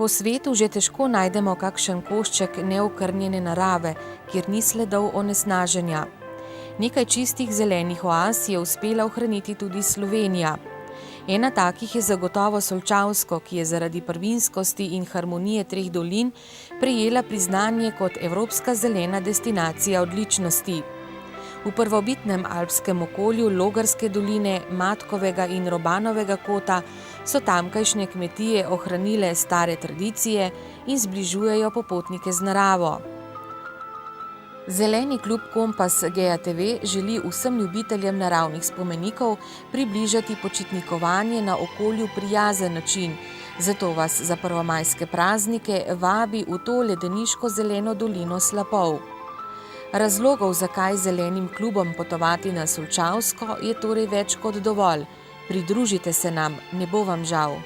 Po svetu že težko najdemo kakšen košček neokrnjene narave, kjer ni sledov onesnaženja. Nekaj čistih zelenih oaz je uspela ohraniti tudi Slovenija. Ena takih je zagotovo Solčavsko, ki je zaradi prvinskosti in harmonije treh dolin prejela priznanje kot evropska zelena destinacija odličnosti. V prvobitnem alpskem okolju Logarske doline, Matkovega in Robanovega kota so tamkajšnje kmetije ohranile stare tradicije in zbližujejo popotnike z naravo. Zeleni klub Kompas GATV želi vsem ljubiteljem naravnih spomenikov približati počitnikovanje na okolju prijazen način, zato vas za prvomajske praznike vabi v to ledeniško zeleno dolino slapov. Razlogov, zakaj zelenim klubom potovati na Solčavsko, je torej več kot dovolj. Pridružite se nam, ne bo vam žal.